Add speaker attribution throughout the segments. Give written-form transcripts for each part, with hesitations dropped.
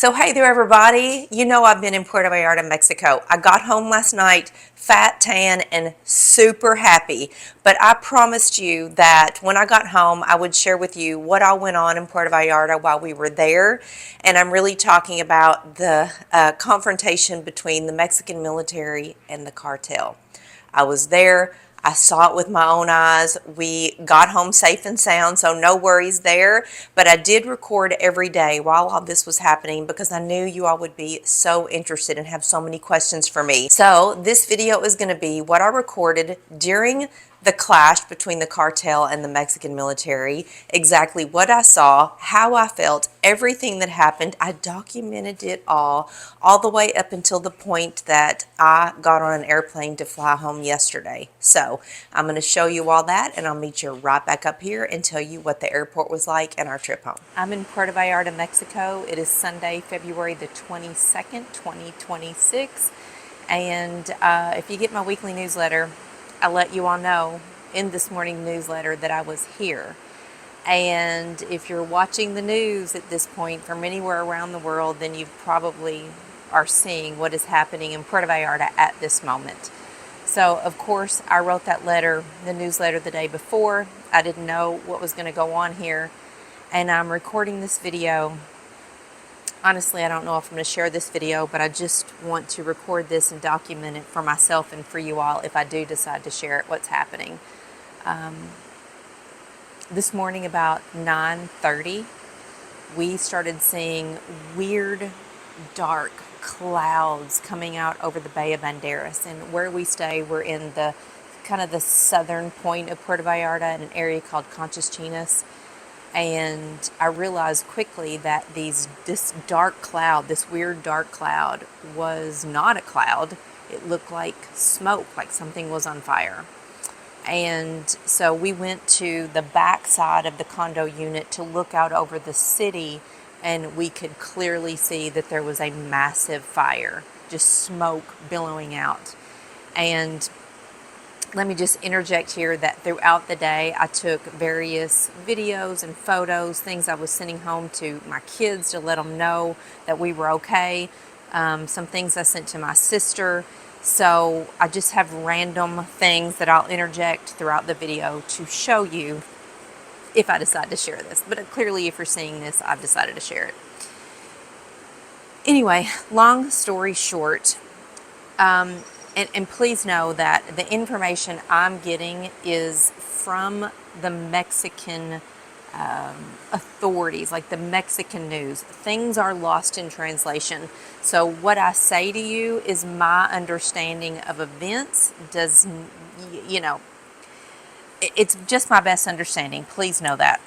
Speaker 1: So hey there everybody, you know I've been in Puerto Vallarta, Mexico. I got home last night, fat, tan, and super happy. But I promised you that when I got home I would share with you what all went on in Puerto Vallarta while we were there. And I'm really talking about the confrontation between the Mexican military and the cartel. I was there. I saw it with my own eyes. We got home safe and sound, so no worries there. But I did record every day while all this was happening because I knew you all would be so interested and have so many questions for me. So this video is going to be what I recorded during the clash between the cartel and the Mexican military, exactly what I saw, how I felt, everything that happened. I documented it all the way up until the point that I got on an airplane to fly home yesterday. So I'm going to show you all that, and I'll meet you right back up here and tell you what the airport was like and our trip home. I'm in Puerto Vallarta, Mexico. It is Sunday, February the 22nd, 2026. And if you get my weekly newsletter, I let you all know in this morning newsletter that I was here. And if you're watching the news at this point from anywhere around the world, then you probably are seeing what is happening in Puerto Vallarta at this moment. So, of course, I wrote that letter, the newsletter, the day before. I didn't know what was going to go on here. And I'm recording this video. Honestly, I don't know if I'm going to share this video, but I just want to record this and document it for myself and for you all if I do decide to share it, what's happening. This morning about 9:30, we started seeing weird, dark clouds coming out over the Bay of Banderas. And where we stay, we're in the kind of the southern point of Puerto Vallarta in an area called Conchas Chinas. And I realized quickly that this dark cloud, this weird dark cloud, was not a cloud. It looked like smoke, like something was on fire. And so we went to the back side of the condo unit to look out over the city, and we could clearly see that there was a massive fire, just smoke billowing out. And let me just interject here that throughout the day I took various videos and photos, things I was sending home to my kids to let them know that we were okay. Some things I sent to my sister. So I just have random things that I'll interject throughout the video to show you if I decide to share this. But clearly if you're seeing this, I've decided to share it. Anyway, long story short, and please know that the information I'm getting is from the Mexican authorities, like the Mexican news. Things are lost in translation. So what I say to you is my understanding of events. It's just my best understanding. Please know that.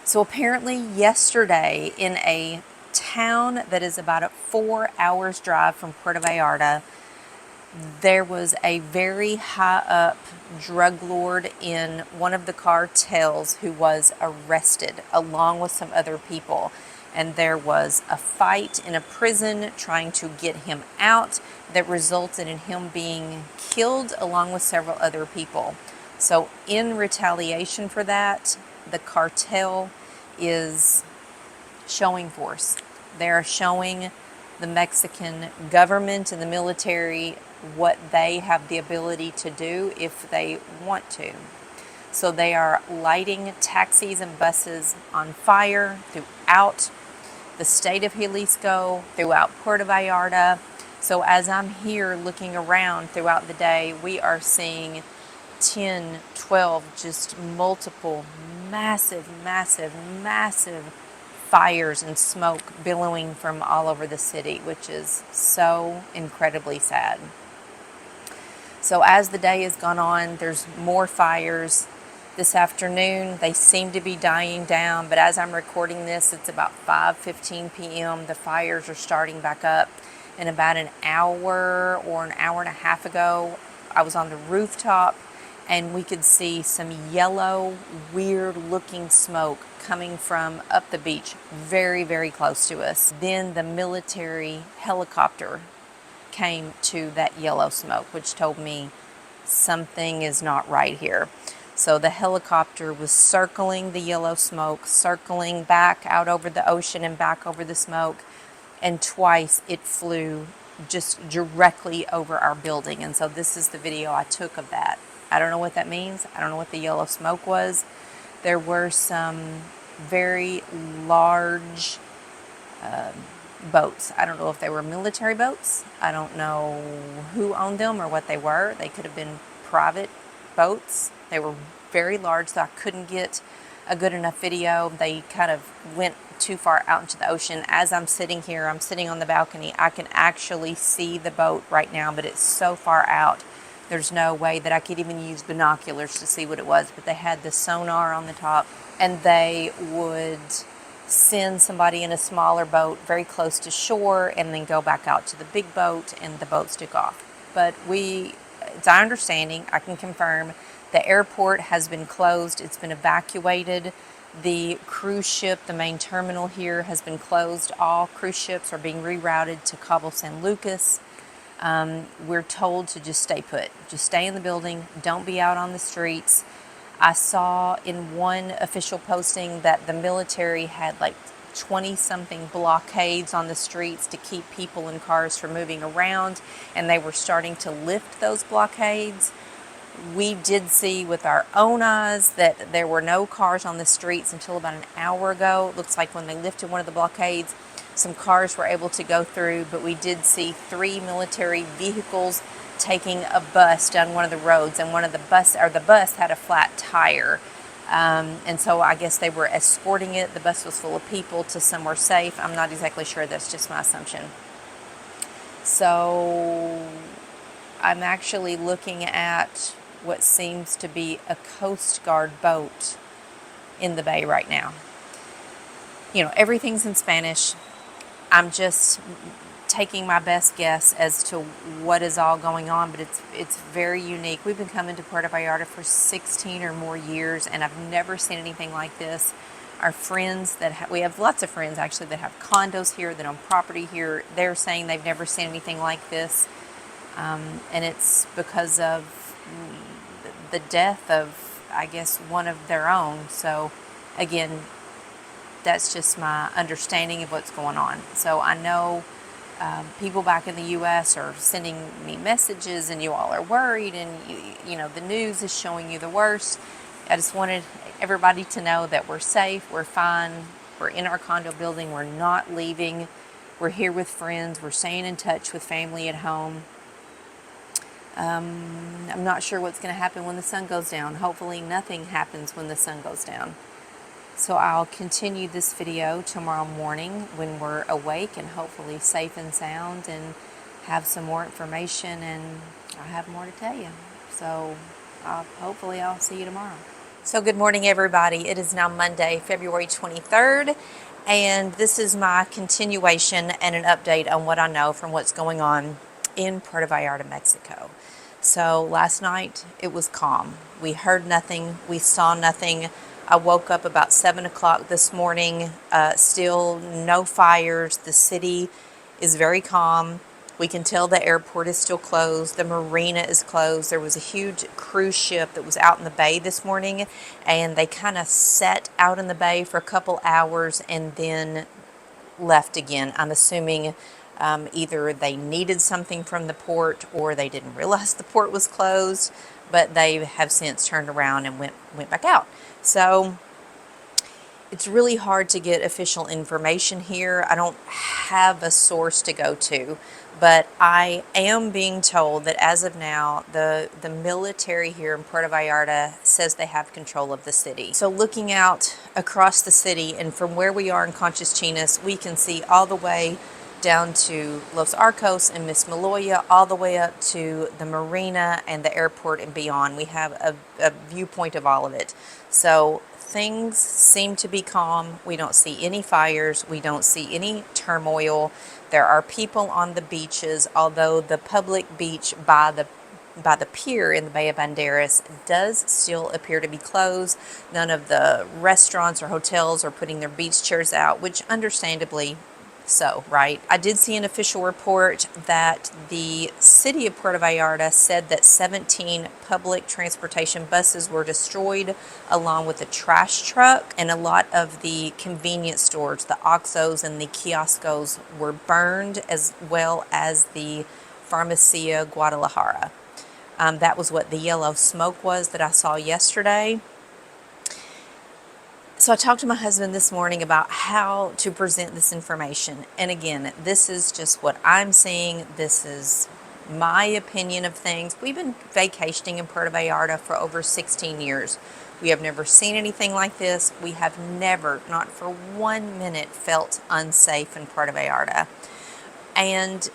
Speaker 1: So apparently yesterday, in a town that is about a 4 hours drive from Puerto Vallarta, there was a very high up drug lord in one of the cartels who was arrested along with some other people. And there was a fight in a prison trying to get him out that resulted in him being killed along with several other people. So in retaliation for that, the cartel is showing force. They're showing the Mexican government and the military what they have the ability to do if they want to. So they are lighting taxis and buses on fire throughout the state of Jalisco, throughout Puerto Vallarta. So as I'm here looking around throughout the day, we are seeing 10, 12, just multiple massive fires and smoke billowing from all over the city, which is so incredibly sad. So as the day has gone on, there's more fires. This afternoon, they seem to be dying down, but as I'm recording this, it's about 5:15 p.m. The fires are starting back up. And about an hour or an hour and a half ago, I was on the rooftop, and we could see some yellow, weird-looking smoke coming from up the beach, very, very close to us. Then the military helicopter came to that yellow smoke, which told me something is not right here. So the helicopter was circling the yellow smoke, circling back out over the ocean and back over the smoke, and twice it flew just directly over our building. And so this is the video I took of that. I don't know what that means. I don't know what the yellow smoke was. There were some very large boats. I don't know if they were military boats. I don't know who owned them or what they were. They could have been private boats. They were very large, so I couldn't get a good enough video. They kind of went too far out into the ocean. As I'm sitting here, I'm sitting on the balcony, I can actually see the boat right now, but it's so far out. There's no way that I could even use binoculars to see what it was, but they had the sonar on the top, and they would send somebody in a smaller boat very close to shore and then go back out to the big boat, and the boats took off. But it's our understanding, I can confirm, the airport has been closed. It's been evacuated. The cruise ship, the main terminal here, has been closed. All cruise ships are being rerouted to Cabo San Lucas. We're told to just stay put. Just stay in the building. Don't be out on the streets. I saw in one official posting that the military had like 20-something blockades on the streets to keep people and cars from moving around, and they were starting to lift those blockades. We did see with our own eyes that there were no cars on the streets until about an hour ago. It looks like when they lifted one of the blockades, some cars were able to go through, but we did see 3 military vehicles taking a bus down one of the roads, and the bus had a flat tire. And so I guess they were escorting it. The bus was full of people to somewhere safe. I'm not exactly sure. That's just my assumption. So I'm actually looking at what seems to be a Coast Guard boat in the bay right now. You know, everything's in Spanish. I'm just taking my best guess as to what is all going on, but it's very unique. We've been coming to Puerto Vallarta for 16 or more years, and I've never seen anything like this. Our friends we have lots of friends actually that have condos here, that own property here. They're saying they've never seen anything like this, and it's because of the death of, I guess, one of their own. So again, that's just my understanding of what's going on. So I know people back in the U.S. are sending me messages, and you all are worried, and you know the news is showing you the worst. I just wanted everybody to know that we're safe, we're fine, we're in our condo building, we're not leaving, we're here with friends, we're staying in touch with family at home. I'm not sure what's going to happen when the sun goes down. Hopefully nothing happens when the sun goes down. So I'll continue this video tomorrow morning when we're awake and hopefully safe and sound, and have some more information, and I'll have more to tell you. So hopefully I'll see you tomorrow. So good morning, everybody. It is now Monday, February 23rd, and this is my continuation and an update on what I know from what's going on in Puerto Vallarta, Mexico. So last night it was calm. We heard nothing. We saw nothing. I woke up about 7 o'clock this morning, still no fires. The city is very calm. We can tell the airport is still closed. The marina is closed. There was a huge cruise ship that was out in the bay this morning, and they kind of sat out in the bay for a couple hours and then left again. I'm assuming either they needed something from the port, or they didn't realize the port was closed, but they have since turned around and went back out. So it's really hard to get official information here. I don't have a source to go to, but I am being told that as of now, the military here in Puerto Vallarta says they have control of the city. So looking out across the city, and from where we are in Conchas Chinas, we can see all the way down to Los Arcos and Miss Maloya, all the way up to the marina and the airport and beyond. We have a viewpoint of all of it. So things seem to be calm. We don't see any fires. We don't see any turmoil. There are people on the beaches, although the public beach by the pier in the Bay of Banderas does still appear to be closed. None of the restaurants or hotels are putting their beach chairs out, which understandably So, right, I did see an official report that the city of Puerto Vallarta said that 17 public transportation buses were destroyed, along with a trash truck, and a lot of the convenience stores, the Oxxos and the kioscos, were burned, as well as the Farmacia Guadalajara. That was what the yellow smoke was that I saw yesterday. So I talked to my husband this morning about how to present this information. And again, this is just what I'm seeing. This is my opinion of things. We've been vacationing in Puerto Vallarta for over 16 years. We have never seen anything like this. We have never, not for 1 minute, felt unsafe in Puerto Vallarta. And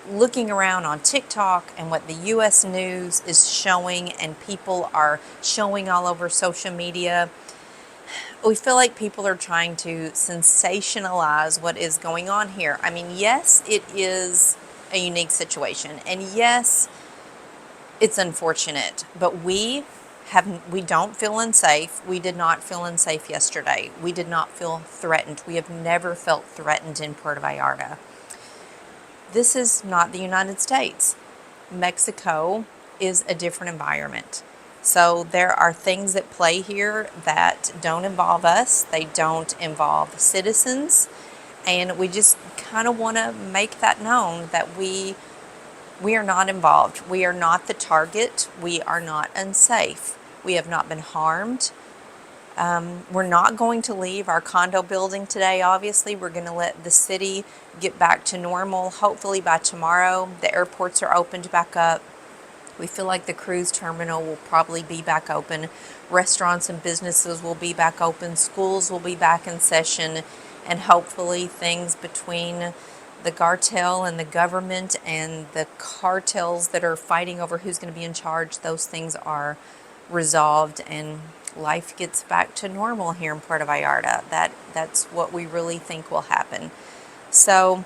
Speaker 1: looking around on TikTok and what the U.S. news is showing and people are showing all over social media, we feel like people are trying to sensationalize what is going on here. I mean, yes, it is a unique situation, and yes, it's unfortunate, but we don't feel unsafe. We did not feel unsafe yesterday. We did not feel threatened. We have never felt threatened in Puerto Vallarta. This is not the United States. Mexico is a different environment. So there are things that play here that don't involve us. They don't involve citizens. And we just kind of want to make that known that we are not involved. We are not the target. We are not unsafe. We have not been harmed. We're not going to leave our condo building today, obviously. We're going to let the city get back to normal. Hopefully by tomorrow, the airports are opened back up. We feel like the cruise terminal will probably be back open. Restaurants and businesses will be back open. Schools will be back in session. And hopefully things between the cartel and the government and the cartels that are fighting over who's going to be in charge, those things are resolved and life gets back to normal here in Puerto Vallarta. That's what we really think will happen. So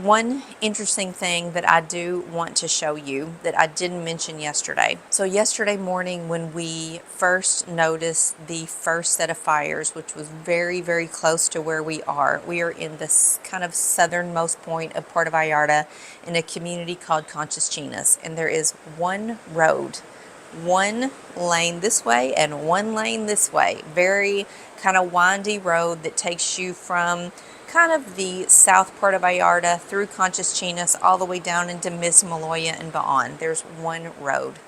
Speaker 1: one interesting thing that I do want to show you that I didn't mention yesterday. So yesterday morning when we first noticed the first set of fires, which was very, very close to where we are in this kind of southernmost point of Puerto Vallarta in a community called Conchas Chinas. And there is one road, one lane this way and one lane this way. Very kind of windy road that takes you from kind of the South Puerto Vallarta through Conchas Chinas all the way down into Mismaloya and beyond. There's one road.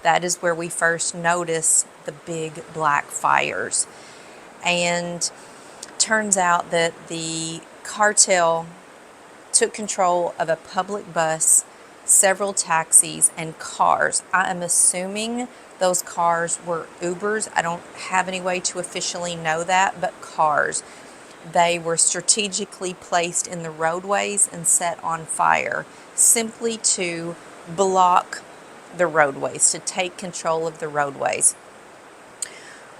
Speaker 1: That is where we first noticed the big black fires. And turns out that the cartel took control of a public bus, several taxis, and cars. I am assuming those cars were Ubers. I don't have any way to officially know that, but cars. They were strategically placed in the roadways and set on fire simply to block the roadways, to take control of the roadways.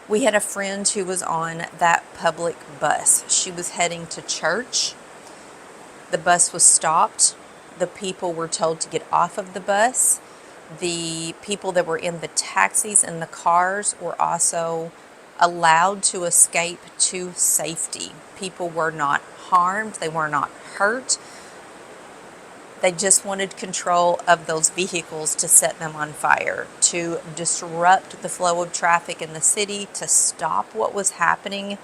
Speaker 1: We had a friend who was on that public bus. She was heading to church. The bus was stopped. The people were told to get off of the bus. The people that were in the taxis and the cars were also allowed to escape to safety. People were not harmed. They were not hurt. They just wanted control of those vehicles to set them on fire, to disrupt the flow of traffic in the city, to stop what was happening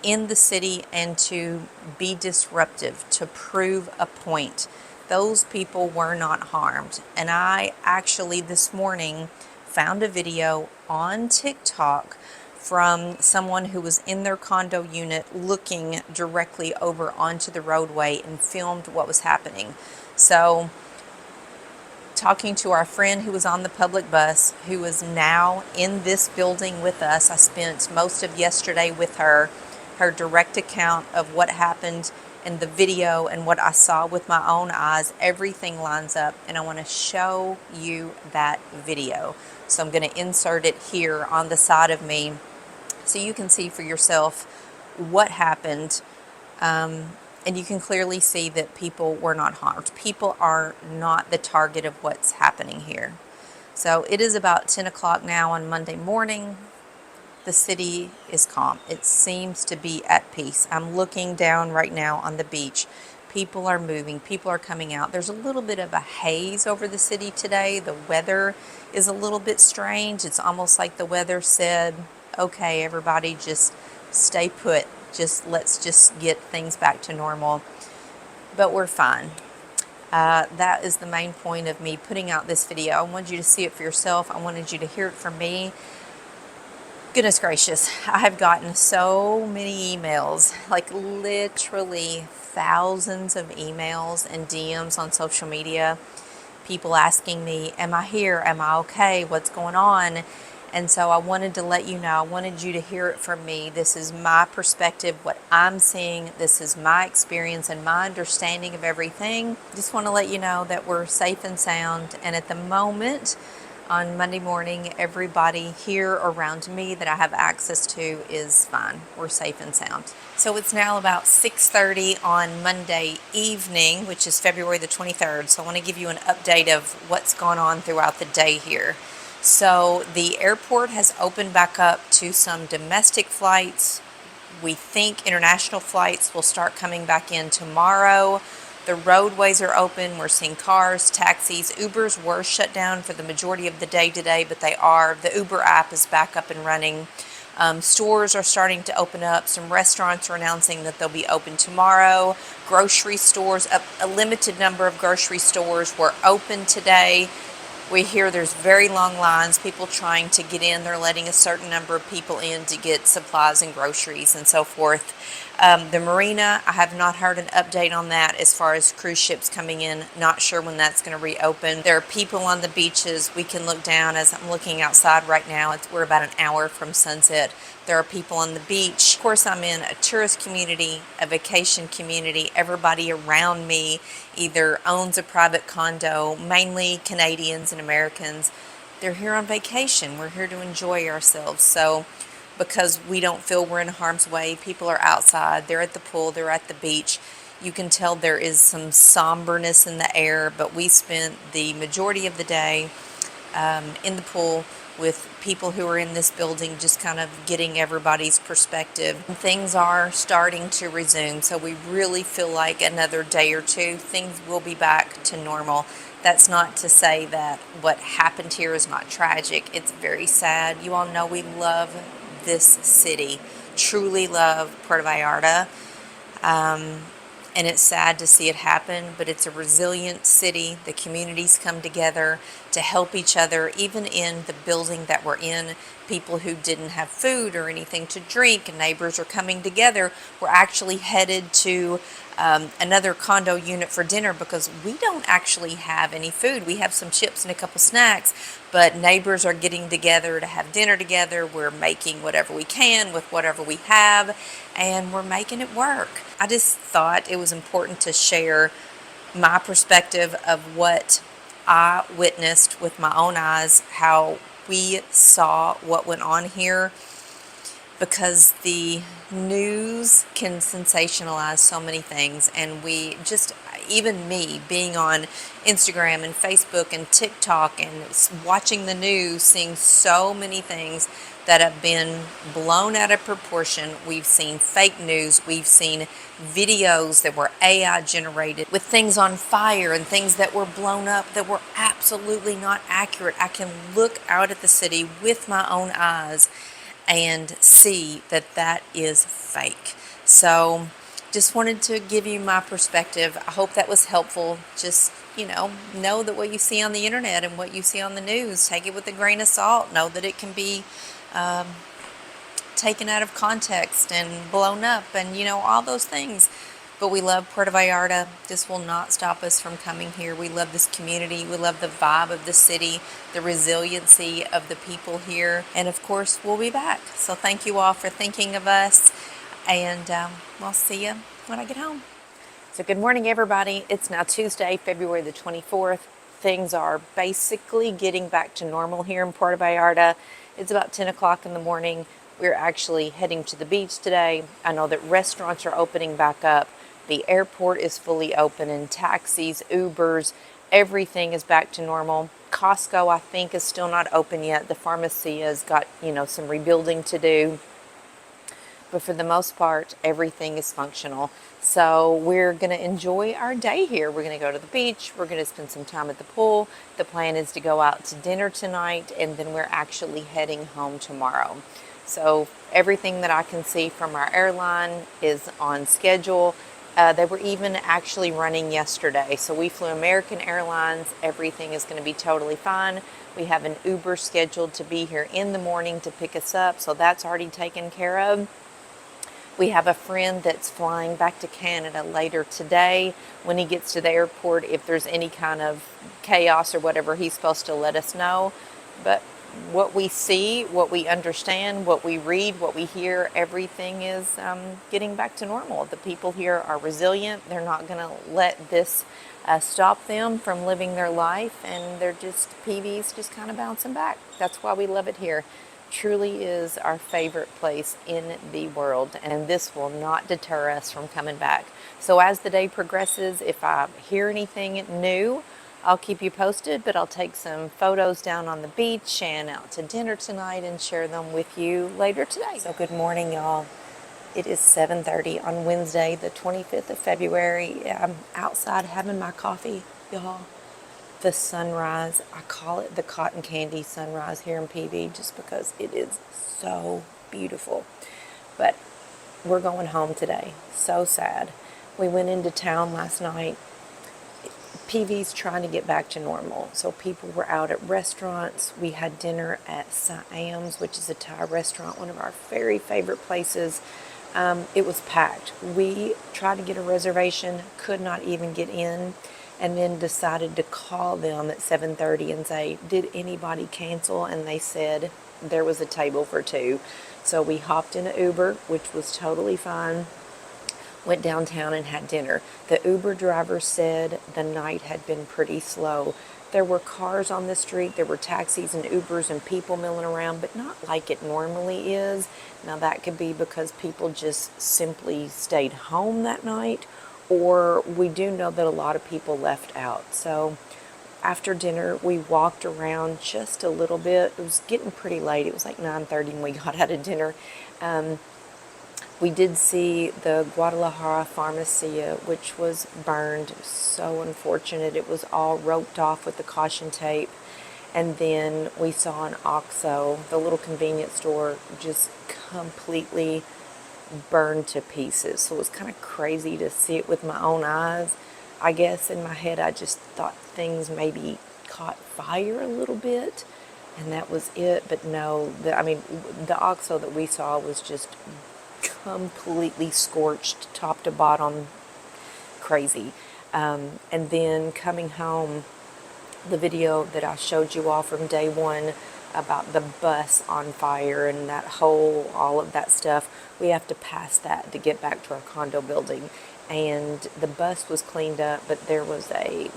Speaker 1: in the city, and to be disruptive, to prove a point. Those people were not harmed. And I actually this morning found a video on TikTok from someone who was in their condo unit looking directly over onto the roadway and filmed what was happening. So, talking to our friend who was on the public bus, who is now in this building with us, I spent most of yesterday with her direct account of what happened in the video and what I saw with my own eyes. Everything lines up, and I want to show you that video. So I'm going to insert it here on the side of me so you can see for yourself what happened. And you can clearly see that people were not harmed. People are not the target of what's happening here. So it is about 10 o'clock now on Monday morning. The city is calm. It seems to be at peace. I'm looking down right now on the beach. People are moving. People are coming out. There's a little bit of a haze over the city today. The weather is a little bit strange. It's almost like the weather said, okay, everybody just stay put. Let's just get things back to normal. But we're fine. That is the main point of me putting out this video. I wanted you to see it for yourself. I wanted you to hear it from me. Goodness gracious, I have gotten so many emails, like literally thousands of emails and DMs on social media. People asking me, am I here? Am I okay? What's going on? And so I wanted to let you know, I wanted you to hear it from me. This is my perspective, what I'm seeing. This is my experience and my understanding of everything. Just want to let you know that we're safe and sound. And at the moment, on Monday morning, everybody here around me that I have access to is fine. We're safe and sound. So it's now about 6:30 on Monday evening, which is February the 23rd. So I want to give you an update of what's gone on throughout the day here. So the airport has opened back up to some domestic flights. We think international flights will start coming back in tomorrow. The roadways are open. We're seeing cars, taxis. Ubers were shut down for the majority of the day today, but they are. The Uber app is back up and running. Stores are starting to open up. Some restaurants are announcing that they'll be open tomorrow. Grocery stores, a limited number of grocery stores were open today. We hear there's very long lines, people trying to get in. They're letting a certain number of people in to get supplies and groceries and so forth. The marina, I have not heard an update on that as far as cruise ships coming in. Not sure when that's going to reopen. There are people on the beaches. We can look down as I'm looking outside right now. We're about an hour from sunset. There are people on the beach. Of course, I'm in a tourist community, a vacation community. Everybody around me either owns a private condo, mainly Canadians and Americans. They're here on vacation. We're here to enjoy ourselves. So because we don't feel we're in harm's way, people are outside. They're at the pool. They're at the beach. You can tell there is some somberness in the air, but we spent the majority of the day in the pool with people who are in this building, just kind of getting everybody's perspective. Things are starting to resume, so we really feel like another day or two, things will be back to normal. That's not to say that what happened here is not tragic. It's very sad. You all know we love this city, truly love Puerto Vallarta. And it's sad to see it happen, but it's a resilient city. The communities come together to help each other, even in the building that we're in. People who didn't have food or anything to drink, and neighbors are coming together. We're actually headed to another condo unit for dinner because we don't actually have any food. We have some chips and a couple snacks, but neighbors are getting together to have dinner together. We're making whatever we can with whatever we have, and we're making it work. I just thought it was important to share my perspective of what I witnessed with my own eyes, how we saw what went on here, because the news can sensationalize so many things, and we just, even me being on Instagram and Facebook and TikTok and watching the news, seeing so many things that have been blown out of proportion. We've seen fake news. We've seen videos that were AI generated with things on fire and things that were blown up that were absolutely not accurate. I can look out at the city with my own eyes and see that that is fake. So just wanted to give you my perspective. I hope that was helpful. Just, know that what you see on the internet and what you see on the news, take it with a grain of salt. Know that it can be taken out of context and blown up and, all those things. But we love Puerto Vallarta. This will not stop us from coming here. We love this community. We love the vibe of the city, the resiliency of the people here. And of course, we'll be back. So thank you all for thinking of us. And we'll see you when I get home. So good morning, everybody. It's now Tuesday, February the 24th. Things are basically getting back to normal here in Puerto Vallarta. It's about 10 o'clock in the morning. We're actually heading to the beach today. I know that restaurants are opening back up. The airport is fully open, and taxis, Ubers, everything is back to normal. Costco, I think, is still not open yet. The pharmacy has got, some rebuilding to do. But for the most part, everything is functional. So we're going to enjoy our day here. We're going to go to the beach. We're going to spend some time at the pool. The plan is to go out to dinner tonight, and then we're actually heading home tomorrow. So everything that I can see from our airline is on schedule. They were even actually running yesterday. So we flew American Airlines. Everything is going to be totally fine. We have an Uber scheduled to be here in the morning to pick us up. So that's already taken care of. We have a friend that's flying back to Canada later today. When he gets to the airport, if there's any kind of chaos or whatever, he's supposed to let us know. But what we see, what we understand, what we read, what we hear, everything is getting back to normal. The people here are resilient. They're not going to let this stop them from living their life, and they're just, PV's just kind of bouncing back. That's why we love it here. Truly is our favorite place in the world, and this will not deter us from coming back. So as the day progresses, if I hear anything new, I'll keep you posted, but I'll take some photos down on the beach and out to dinner tonight and share them with you later today. So good morning, y'all. It is 7:30 on Wednesday, the 25th of February. I'm outside having my coffee, y'all. The sunrise, I call it the cotton candy sunrise here in PV just because it is so beautiful. But we're going home today. So sad. We went into town last night. PV's trying to get back to normal. So people were out at restaurants. We had dinner at Siam's, which is a Thai restaurant, one of our very favorite places. It was packed. We tried to get a reservation, could not even get in, and then decided to call them at 7:30 and say, did anybody cancel? And they said there was a table for two. So we hopped in an Uber, which was totally fine, went downtown and had dinner. The Uber driver said the night had been pretty slow. There were cars on the street, there were taxis and Ubers and people milling around, but not like it normally is. Now that could be because people just simply stayed home that night, or we do know that a lot of people left out. So after dinner, we walked around just a little bit. It was getting pretty late. It was like 9:30 when we got out of dinner. We did see the Guadalajara Pharmacia, which was burned. So unfortunate. It was all roped off with the caution tape. And then we saw an OXXO, the little convenience store, just completely burned to pieces. So it was kind of crazy to see it with my own eyes. I guess in my head I just thought things maybe caught fire a little bit, and that was it. But no, the OXXO that we saw was just completely scorched top to bottom. Crazy. And then coming home, the video that I showed you all from day one about the bus on fire and that hole, all of that stuff, we have to pass that to get back to our condo building. And the bus was cleaned up, but there was a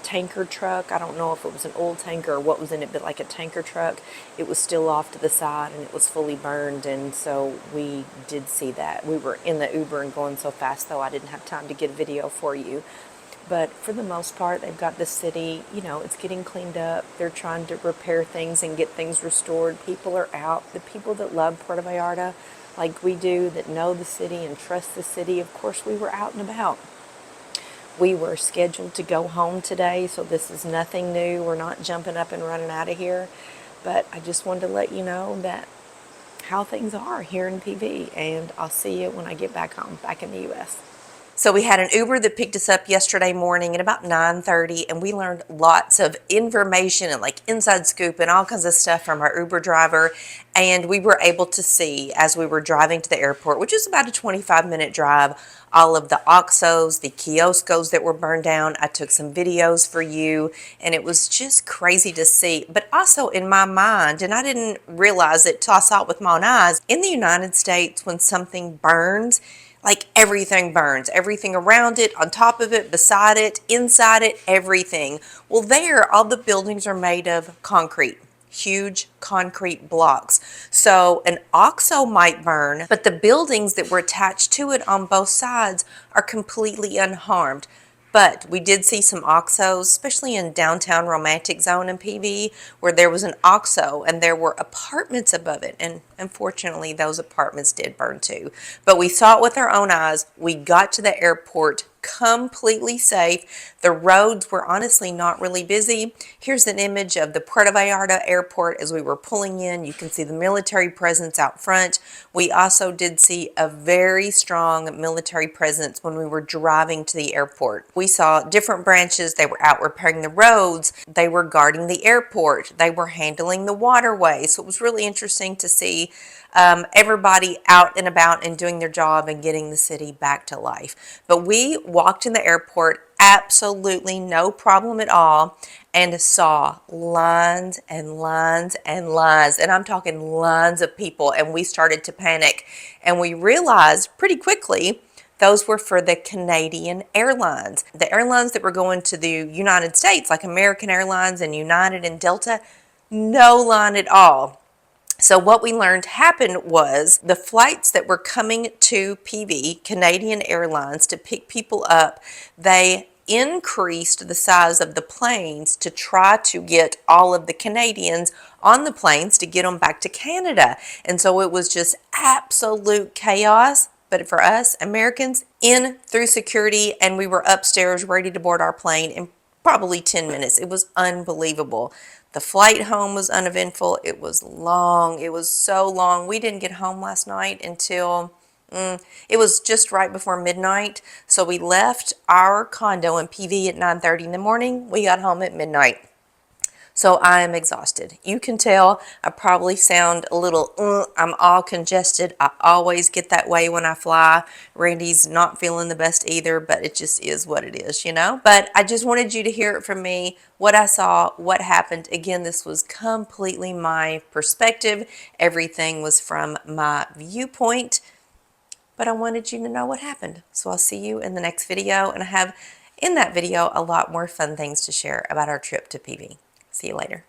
Speaker 1: tanker truck. I don't know if it was an oil tanker or what was in it, but like a tanker truck. It was still off to the side and it was fully burned, and so we did see that. We were in the Uber and going so fast, though, I didn't have time to get a video for you. But for the most part, they've got the city, it's getting cleaned up. They're trying to repair things and get things restored. People are out. The people that love Puerto Vallarta, like we do, that know the city and trust the city, of course, we were out and about. We were scheduled to go home today, so this is nothing new. We're not jumping up and running out of here. But I just wanted to let you know that how things are here in PV, and I'll see you when I get back home, back in the U.S. So we had an Uber that picked us up yesterday morning at about 9:30, and we learned lots of information and like inside scoop and all kinds of stuff from our Uber driver. And we were able to see, as we were driving to the airport, which is about a 25-minute drive, all of the OXXOs, the kioscos that were burned down. I took some videos for you, and it was just crazy to see. But also in my mind, and I didn't realize it till I saw it with my own eyes, in the United States, when something burns, like everything burns, everything around it, on top of it, beside it, inside it, everything. Well, there, all the buildings are made of concrete, huge concrete blocks. So an OXXO might burn, but the buildings that were attached to it on both sides are completely unharmed. But we did see some OXXOs, especially in downtown romantic zone in PV, where there was an OXXO and there were apartments above it. And unfortunately, those apartments did burn too. But we saw it with our own eyes. We got to the airport completely safe. The roads were honestly not really busy. Here's an image of the Puerto Vallarta airport as we were pulling in. You can see the military presence out front. We also did see a very strong military presence when we were driving to the airport. We saw different branches. They were out repairing the roads. They were guarding the airport. They were handling the waterway. So it was really interesting to see everybody out and about and doing their job and getting the city back to life. But we walked in the airport, absolutely no problem at all, and saw lines and lines and lines, and I'm talking lines of people, and we started to panic. And we realized pretty quickly those were for the Canadian Airlines. The airlines that were going to the United States, like American Airlines and United and Delta, no line at all. So what we learned happened was the flights that were coming to PV, Canadian Airlines, to pick people up, they increased the size of the planes to try to get all of the Canadians on the planes to get them back to Canada. And so it was just absolute chaos. But for us, Americans, in through security, and we were upstairs ready to board our plane in probably 10 minutes. It was unbelievable. The flight home was uneventful. It was long. It was so long. We didn't get home last night until it was just right before midnight. So we left our condo in PV at 9:30 in the morning. We got home at midnight. So I am exhausted. You can tell I probably sound a little, I'm all congested. I always get that way when I fly. Randy's not feeling the best either, but it just is what it is, you know? But I just wanted you to hear it from me, what I saw, what happened. Again, this was completely my perspective. Everything was from my viewpoint, but I wanted you to know what happened. So I'll see you in the next video, and I have in that video a lot more fun things to share about our trip to PV. See you later.